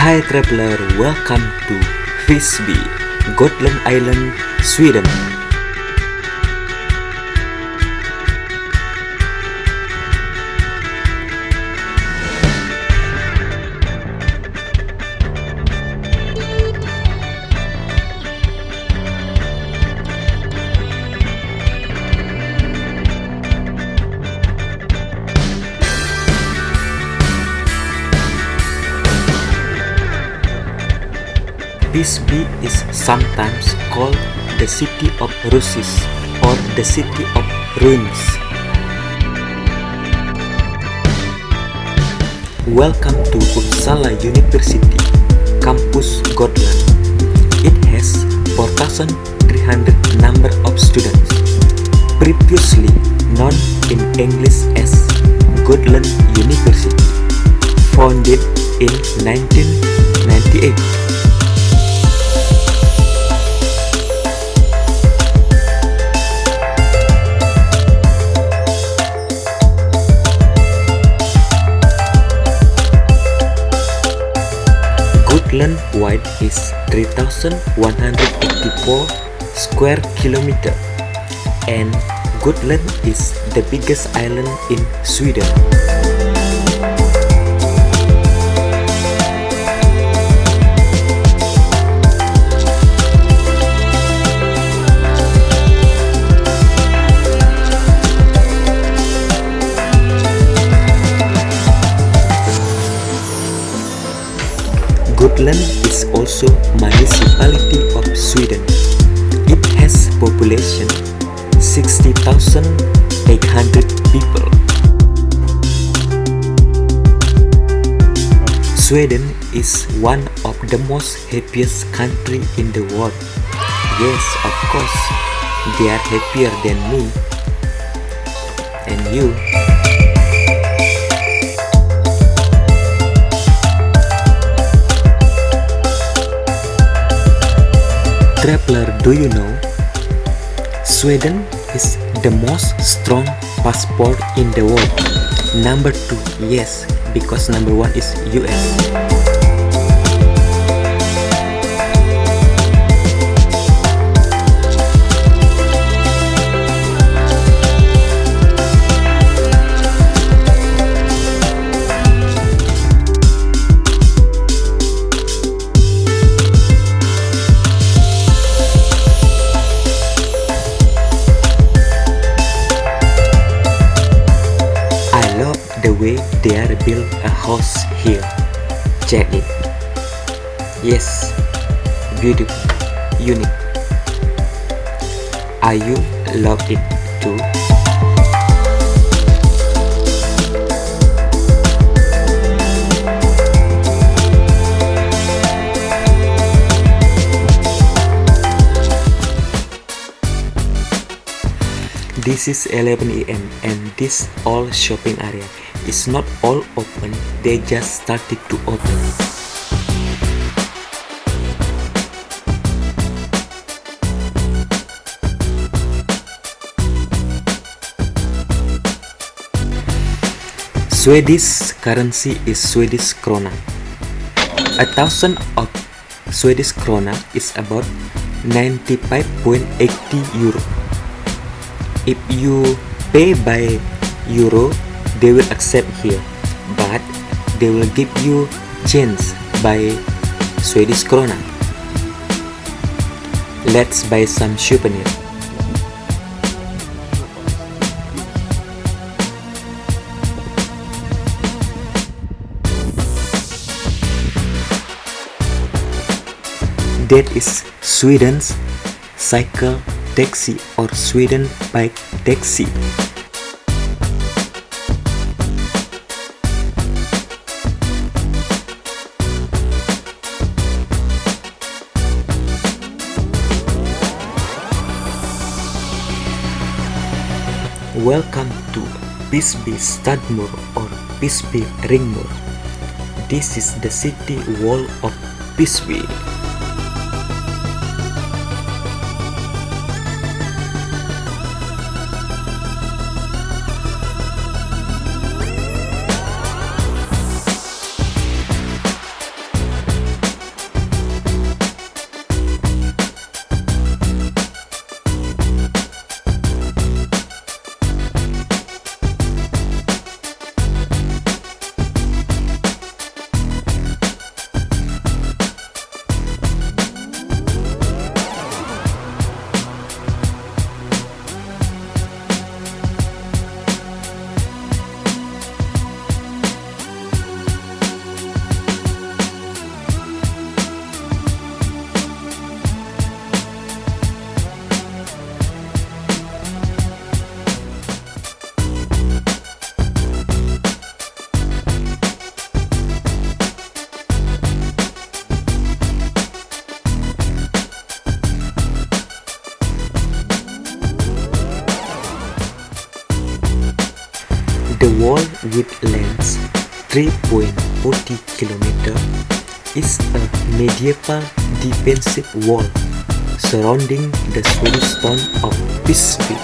Hi traveler, welcome to Visby, Gotland Island, Sweden. Visby is sometimes called the city of roses or the city of ruins. Welcome to Uppsala University, Campus Gotland. It has 4,300 number of students, previously known in English as Gotland University, founded in 1998. Gotland wide is 3,184 square kilometer, and Gotland is the biggest island in Sweden. Gotland is also municipality of Sweden. It has population 60,800 people. Sweden is one of the most happiest country in the world. Yes, of course, they are happier than me and you. Traveler, do you know Sweden is the most strong passport in the world? Number 2, yes, because number 1 is US. The way they are built a house here. Check it. Yes, beautiful, unique. Are you love it too? This is 11 AM and this all shopping area is not all open, they just started to open. Swedish currency is Swedish krona. 1,000 of Swedish krona is about 95.80 euro. If you pay by euro, they will accept here, but they will give you change by Swedish krona. Let's buy some souvenir. That is Sweden's cycle taxi or Sweden bike taxi. Welcome to Visby Stadmur or Visby Ringmur. This is the city wall of Visby. with length 3.40 km, is a medieval defensive wall surrounding the Swedish town of Visby.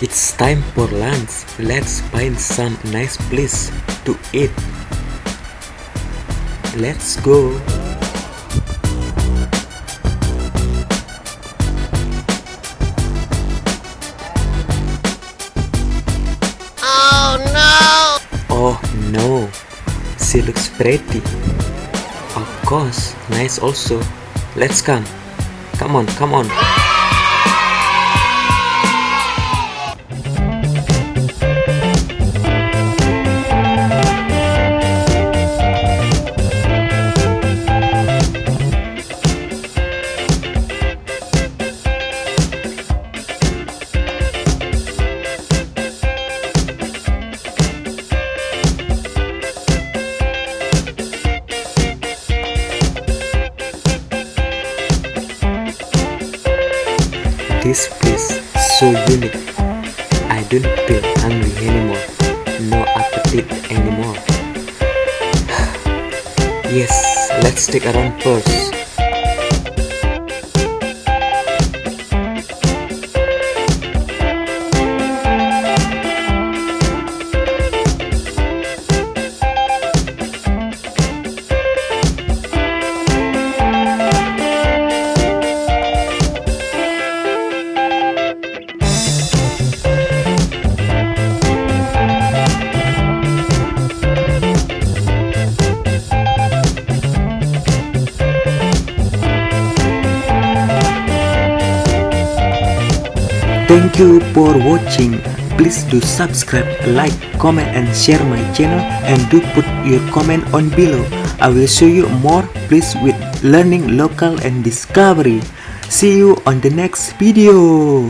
It's time for lunch. Let's find some nice place to eat. Let's go. Oh no! Oh no, she looks pretty. Of course, nice also. Let's come. Come on, come on. This place so unique. I don't feel hungry anymore. No appetite anymore. Yes, let's take a run first. Thank you for watching. Please do subscribe, like, comment and share my channel, and do put your comment on below. I will show you more places with learning local and discovery. See you on the next video.